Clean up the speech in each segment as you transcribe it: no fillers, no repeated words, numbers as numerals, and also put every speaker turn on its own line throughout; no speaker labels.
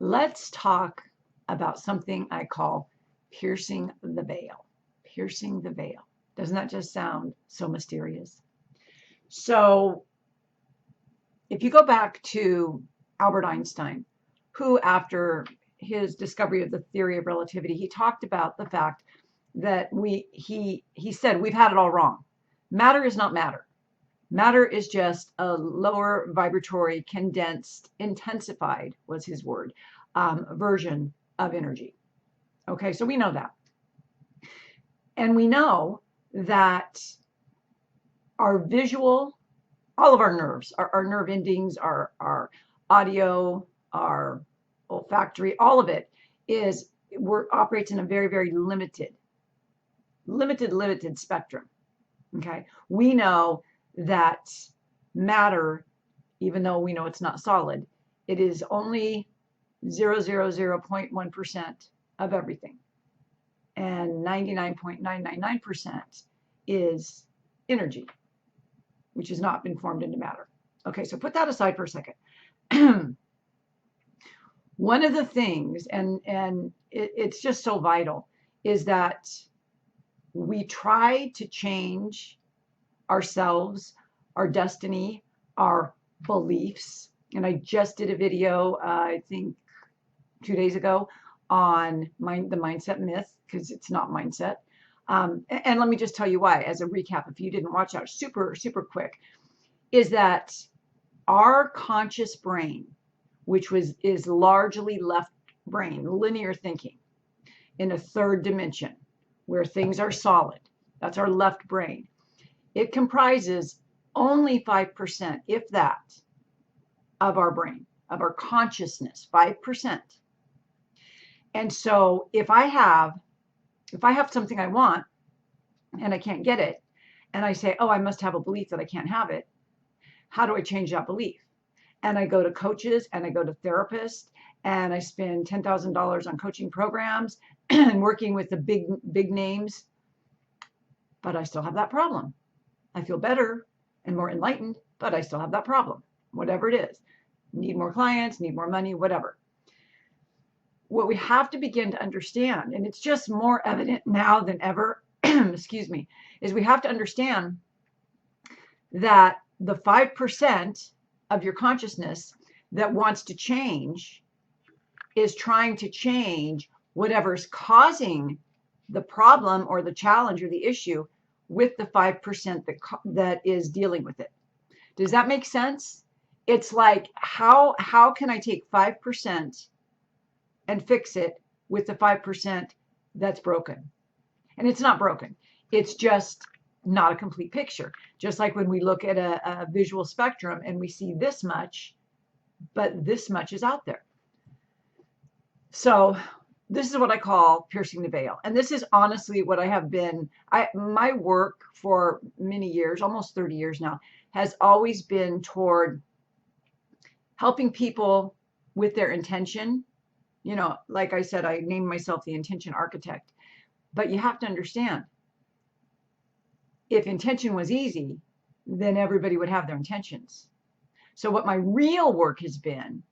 Let's talk about something I call piercing the veil. Piercing the veil. Doesn't that just sound so mysterious? So if you go back to Albert Einstein, who after his discovery of the theory of relativity, he talked about the fact that he said we've had it all wrong. Matter is not matter. Matter is just a lower vibratory, condensed, intensified was his word, version of energy. Okay, so we know that. And we know that our visual, all of our nerves, our nerve endings, our audio, our olfactory, all of it operates in a very, very limited spectrum. Okay, we know that matter, even though we know it's not solid, it is only 0.1% of everything, and 99.999% is energy, which has not been formed into matter. Okay, so put that aside for a second. One of the things, and it's just so vital, is that we try to change ourselves, our destiny, our beliefs. And I just did a video, I think 2 days ago, on the mindset myth, because it's not mindset. And let me just tell you why, as a recap, if you didn't watch that, super quick, is that our conscious brain, which is largely left brain, linear thinking, in a third dimension, where things are solid, that's our left brain. It comprises only 5%, if that, of our brain, of our consciousness, 5%. And so if I have something I want and I can't get it, and I say, oh, I must have a belief that I can't have it, how do I change that belief? And I go to coaches and I go to therapists and I spend $10,000 on coaching programs and working with the big names, but I still have that problem. I feel better and more enlightened, but I still have that problem, whatever it is. Need more clients, need more money, whatever. What we have to begin to understand, and it's just more evident now than ever, excuse me, is we have to understand that the 5% of your consciousness that wants to change is trying to change whatever's causing the problem or the challenge or the issue with the 5% that is dealing with it. Does that make sense? It's like, how can I take 5% and fix it with the 5% that's broken? And it's not broken. It's just not a complete picture. Just like when we look at a visual spectrum and we see this much, but this much is out there. So this is what I call piercing the veil. And this is honestly what I have been, my work for many years, almost 30 years now, has always been toward helping people with their intention. You know, like I said, I named myself the intention architect. But you have to understand, if intention was easy, then everybody would have their intentions. So what my real work has been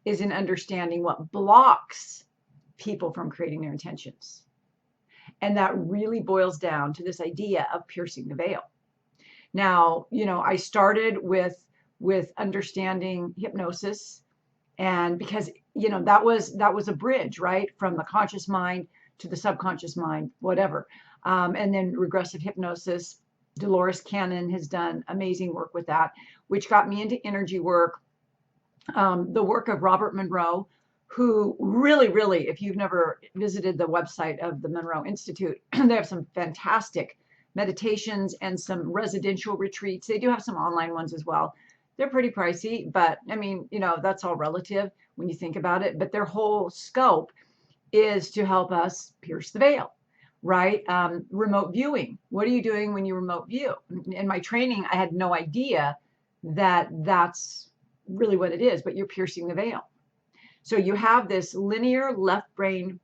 is in understanding what blocks people from creating their intentions. And that really boils down to this idea of piercing the veil. Now, you know, I started with understanding hypnosis, and because, you know, that was a bridge, right, from the conscious mind to the subconscious mind, whatever. And then regressive hypnosis. Dolores Cannon has done amazing work with that, which got me into energy work. The work of Robert Monroe, who really, if you've never visited the website of the Monroe Institute, they have some fantastic meditations and some residential retreats. They do have some online ones as well. They're pretty pricey, but I mean, you know, that's all relative when you think about it. But their whole scope is to help us pierce the veil, right? Remote viewing. What are you doing when you remote view? In my training, I had no idea that that's really what it is, but you're piercing the veil. So you have this linear left brain,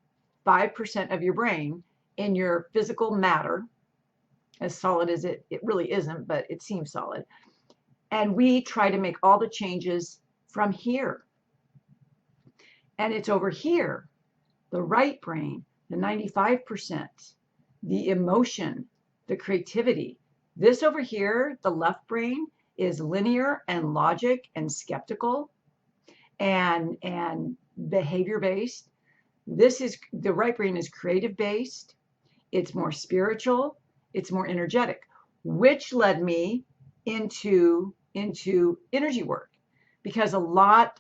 5% of your brain in your physical matter, as solid as it really isn't, but it seems solid. And we try to make all the changes from here. And it's over here, the right brain, the 95%, the emotion, the creativity. This over here, the left brain, is linear and logic and skeptical and behavior based. This is the right brain is creative based. It's more spiritual. It's more energetic, which led me into energy work, because a lot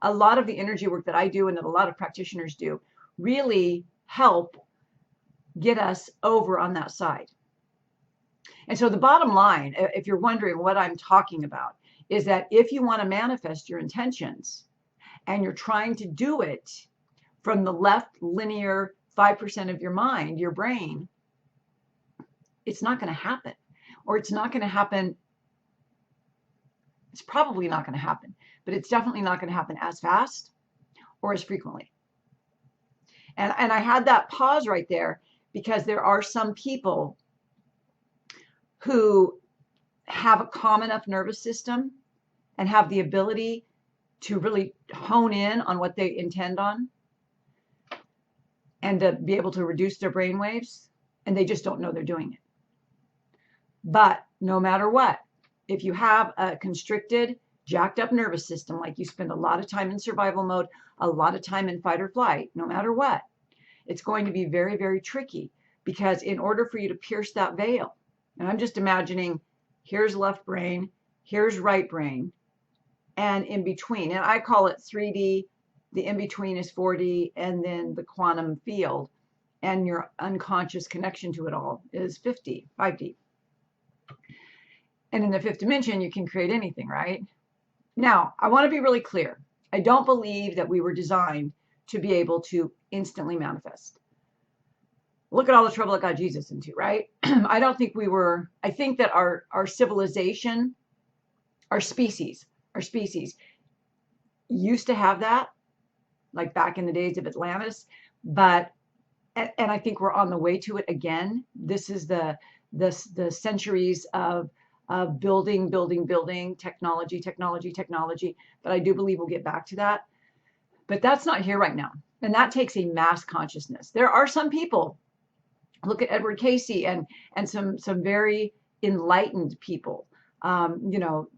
of the energy work that I do and that a lot of practitioners do really help get us over on that side. And so the bottom line, if you're wondering what I'm talking about, is that if you want to manifest your intentions and you're trying to do it from the left linear 5% of your mind, your brain, it's not going to happen. Or it's not going to happen. It's probably not going to happen, but it's definitely not going to happen as fast or as frequently. And I had that pause right there because there are some people who have a calm enough nervous system and have the ability to really hone in on what they intend on and to be able to reduce their brain waves, and they just don't know they're doing it. But no matter what, if you have a constricted, jacked up nervous system, like you spend a lot of time in survival mode, a lot of time in fight or flight, no matter what, it's going to be very, very tricky, because in order for you to pierce that veil, and I'm just imagining, here's left brain, here's right brain, and in between, and I call it 3D, the in between is 4D, and then the quantum field, and your unconscious connection to it all is 5D. And in the fifth dimension, you can create anything, right? Now, I want to be really clear. I don't believe that we were designed to be able to instantly manifest. Look at all the trouble it got Jesus into, right? I don't think we were, I think that our civilization, our species used to have that, like back in the days of Atlantis, but, and I think we're on the way to it again. This is the centuries of building, technology. But I do believe we'll get back to that. But that's not here right now. And that takes a mass consciousness. There are some people, look at Edward Cayce and some very enlightened people. You know,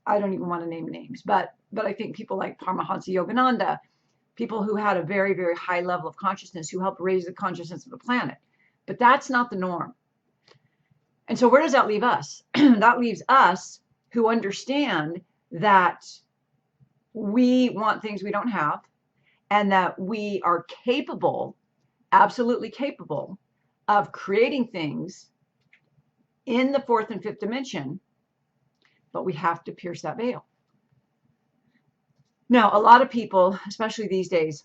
I don't even want to name names, but I think people like Paramahansa Yogananda, people who had a very, very high level of consciousness, who helped raise the consciousness of the planet. But that's not the norm. And so where does that leave us? That leaves us who understand that we want things we don't have, and that we are capable, absolutely capable, of creating things in the fourth and fifth dimension, but we have to pierce that veil. Now, a lot of people, especially these days,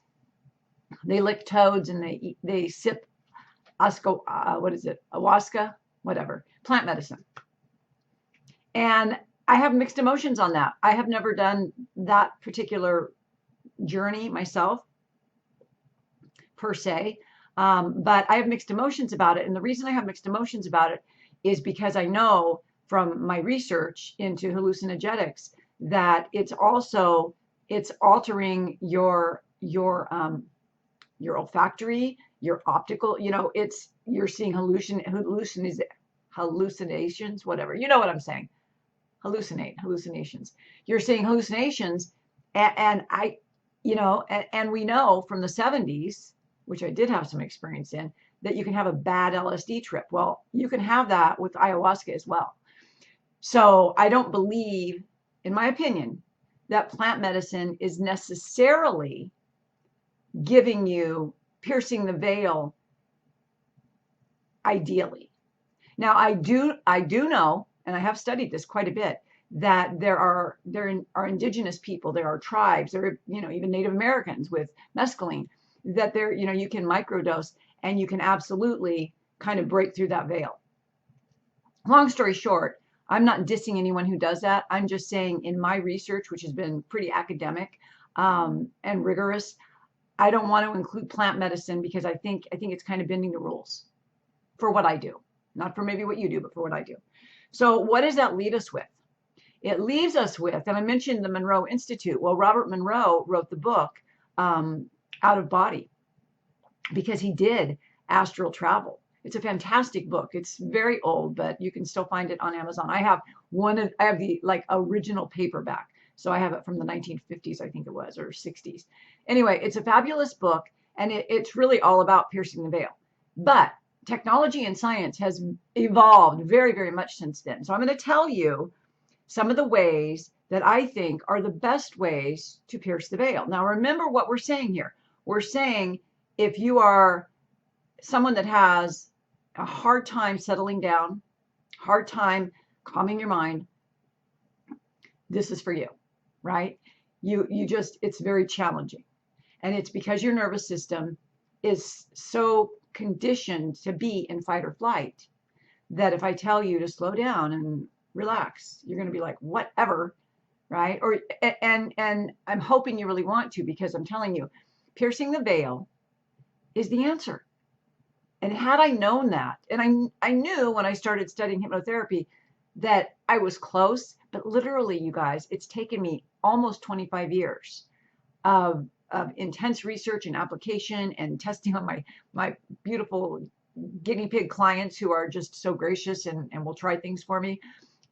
they lick toads and they sip ayahuasca, whatever, plant medicine. And I have mixed emotions on that. I have never done that particular journey myself, per se, but I have mixed emotions about it. And the reason I have mixed emotions about it is because I know from my research into hallucinogenics that it's altering your olfactory, your optical, you know, you're seeing hallucinations, whatever, you know what I'm saying, hallucinations. You're seeing hallucinations, and I, you know, and we know from the 70s, which I did have some experience in, that you can have a bad LSD trip. Well, you can have that with ayahuasca as well. So I don't believe, in my opinion, that plant medicine is necessarily giving you, piercing the veil ideally. Now, I do know, and I have studied this quite a bit, that there are indigenous people, there are tribes, there are, you know, even Native Americans with mescaline, that there, you know, you can microdose and you can absolutely kind of break through that veil. Long story short, I'm not dissing anyone who does that. I'm just saying, in my research, which has been pretty academic and rigorous, I don't want to include plant medicine because I think it's kind of bending the rules for what I do. Not for maybe what you do, but for what I do. So what does that lead us with? it leaves us with, and I mentioned the Monroe Institute. Well, Robert Monroe wrote the book Out of Body because he did astral travel. It's a fantastic book. It's very old, but you can still find it on Amazon. I have the like original paperback. So I have it from the 1950s, I think it was, or 60s. Anyway, it's a fabulous book, and it's really all about piercing the veil. But technology and science has evolved very, very much since then. So I'm going to tell you some of the ways that I think are the best ways to pierce the veil. Now, remember what we're saying here. We're saying if you are someone that has a hard time settling down, hard time calming your mind, this is for you, right? You just, it's very challenging. And it's because your nervous system is so conditioned to be in fight or flight that if I tell you to slow down and relax, you're going to be like, whatever, right? Or and I'm hoping you really want to, because I'm telling you, piercing the veil is the answer. And had I known that, and I knew when I started studying hypnotherapy that I was close, but literally, you guys, it's taken me almost 25 years of intense research and application and testing on my beautiful guinea pig clients who are just so gracious and will try things for me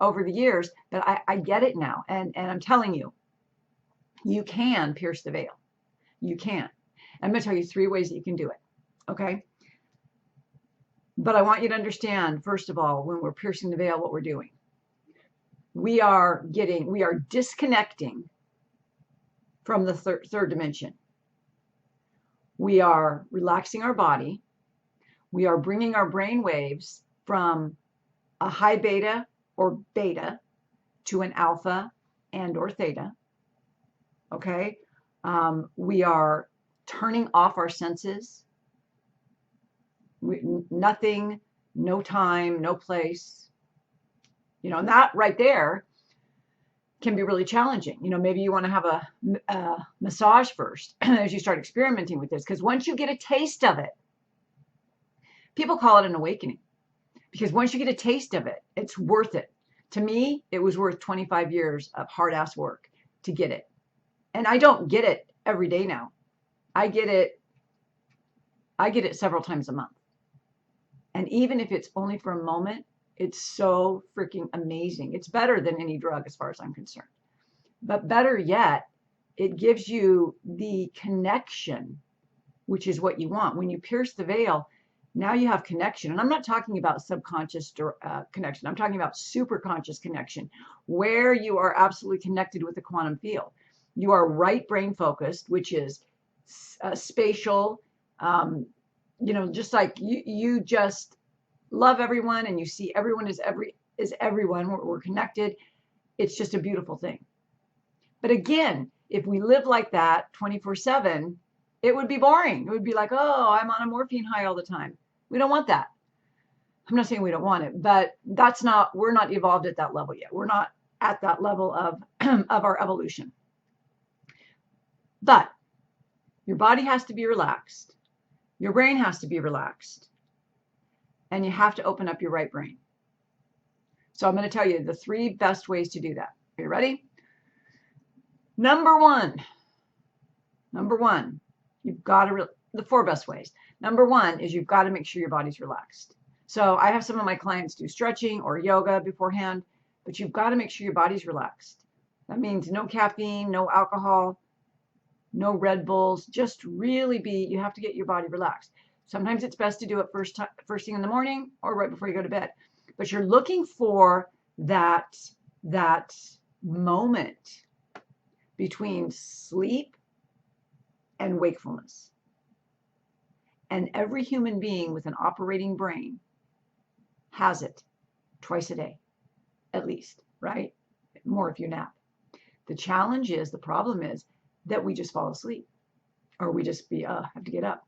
over the years. But I get it now. And I'm telling you, you can pierce the veil. You can. I'm going to tell you 3 ways that you can do it. Okay. But I want you to understand, first of all, when we're piercing the veil, what we're doing. We are disconnecting from the third dimension. We are relaxing our body. We are bringing our brain waves from a high beta or beta to an alpha and or theta. Okay. We are turning off our senses. Nothing, no time, no place. And that right there can be really challenging. Maybe you want to have a massage first as you start experimenting with this, because once you get a taste of it, people call it an awakening, because once you get a taste of it, it's worth it. To me, it was worth 25 years of hard ass work to get it. And I don't get it every day now. I get it several times a month. And even if it's only for a moment, it's so freaking amazing. It's better than any drug as far as I'm concerned. But better yet, it gives you the connection, which is what you want. When you pierce the veil, now you have connection. And I'm not talking about subconscious connection. I'm talking about super conscious connection, where you are absolutely connected with the quantum field. You are right brain focused, which is spatial, just like you just love everyone and you see everyone as everyone. We're connected. It's just a beautiful thing. But again, if we live like that 24/7, it would be boring. It would be like, oh, I'm on a morphine high all the time. We don't want that. I'm not saying we don't want it, but we're not evolved at that level yet. We're not at that level of our evolution. But your body has to be relaxed. Your brain has to be relaxed. And you have to open up your right brain. So I'm going to tell you the 3 best ways to do that. Are you ready? Number one, you've got to, the 4 best ways. Number 1 is you've got to make sure your body's relaxed. So I have some of my clients do stretching or yoga beforehand, but you've got to make sure your body's relaxed. That means no caffeine, no alcohol, no Red Bulls, just really you have to get your body relaxed. Sometimes it's best to do it first thing in the morning or right before you go to bed. But you're looking for that moment between sleep and wakefulness. And every human being with an operating brain has it twice a day, at least, right? More if you nap. The problem is that we just fall asleep, or we just have to get up.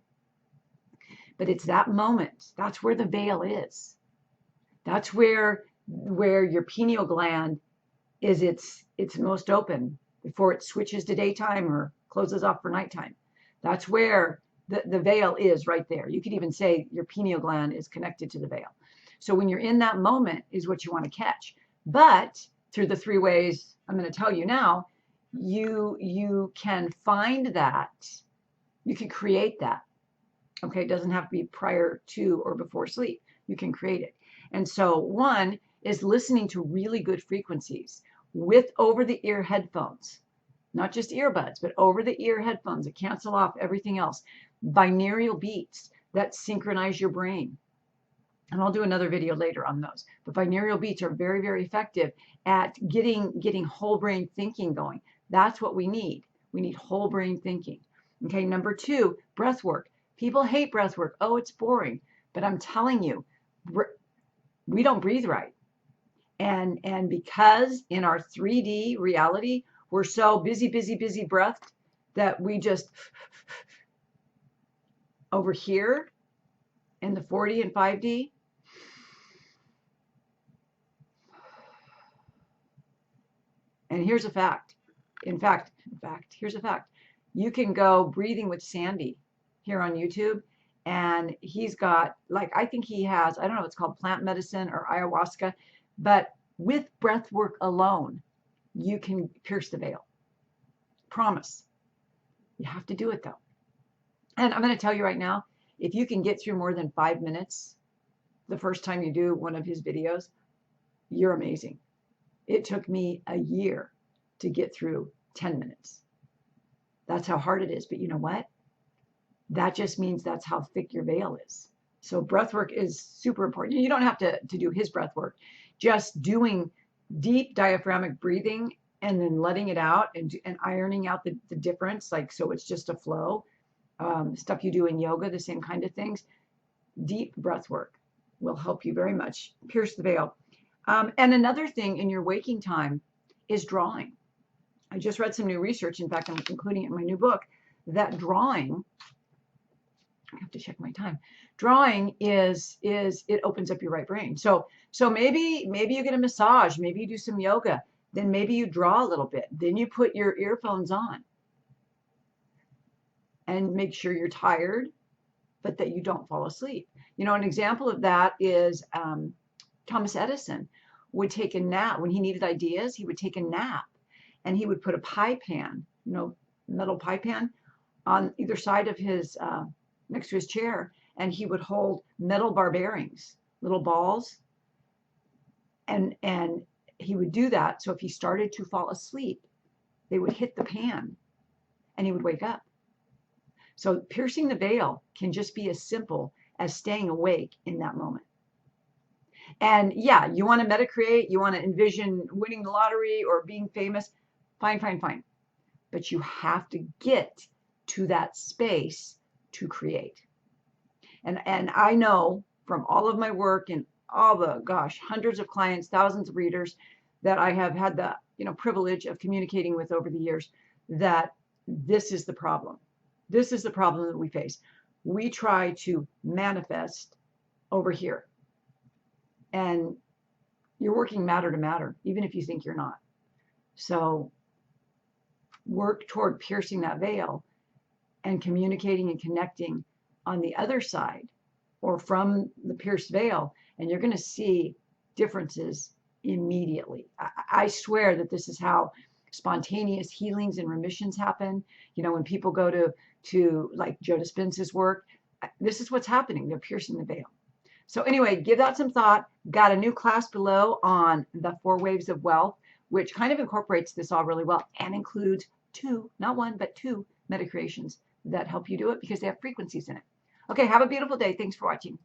But it's that moment. That's where the veil is. That's where your pineal gland is its most open before it switches to daytime or closes off for nighttime. That's where the veil is, right there. You could even say your pineal gland is connected to the veil. So when you're in that moment is what you want to catch. But through the 3 ways I'm going to tell you now, you can find that, you can create that. Okay, it doesn't have to be prior to or before sleep. You can create it. And so one is listening to really good frequencies with over-the-ear headphones, not just earbuds, but over-the-ear headphones that cancel off everything else. Binaural beats that synchronize your brain. And I'll do another video later on those. But binaural beats are very, very effective at getting whole brain thinking going. That's what we need. We need whole brain thinking. Okay, number 2, breath work. People hate breath work. Oh, it's boring. But I'm telling you, we don't breathe right. And because in our 3D reality, we're so busy breathed that we just over here in the 4D and 5D, and here's a fact. In fact, here's a fact. You can go breathing with Sandy here on YouTube, and he's got, like, I think he has, I don't know, it's called plant medicine or ayahuasca, but with breath work alone, you can pierce the veil. Promise. You have to do it though. And I'm going to tell you right now, if you can get through more than 5 minutes the first time you do one of his videos, you're amazing. It took me a year to get through 10 minutes. That's how hard it is. But you know what? That just means that's how thick your veil is. So breath work is super important. You don't have to do his breath work. Just doing deep diaphragmatic breathing and then letting it out and ironing out the difference, like, so it's just a flow. Stuff you do in yoga, the same kind of things. Deep breath work will help you very much pierce the veil. And another thing in your waking time is drawing. I just read some new research, in fact, I'm including it in my new book, that drawing, I have to check my time. Drawing is it opens up your right brain. So maybe you get a massage, maybe you do some yoga, then maybe you draw a little bit, then you put your earphones on and make sure you're tired, but that you don't fall asleep. You know, an example of that is Thomas Edison would take a nap. When he needed ideas, he would take a nap, and he would put a pie pan, you know, metal pie pan, on either side of his, next to his chair, and he would hold metal bar bearings, little balls, and he would do that. So if he started to fall asleep, they would hit the pan, and he would wake up. So piercing the veil can just be as simple as staying awake in that moment. And yeah, you want to metacreate, you want to envision winning the lottery or being famous, fine. But you have to get to that space to create. And I know from all of my work and all the, hundreds of clients, thousands of readers that I have had the, privilege of communicating with over the years, that this is the problem. This is the problem that we face. We try to manifest over here. And you're working matter to matter, even if you think you're not. So work toward piercing that veil and communicating and connecting on the other side or from the pierced veil, and you're going to see differences immediately. I swear that this is how spontaneous healings and remissions happen. When people go to like Joe Dispenza's work, this is what's happening. They're piercing the veil. So anyway, give that some thought. Got a new class below on the 4 waves of wealth, which kind of incorporates this all really well and includes 2, not 1, but 2 metacreations that help you do it because they have frequencies in it. Okay, have a beautiful day. Thanks for watching.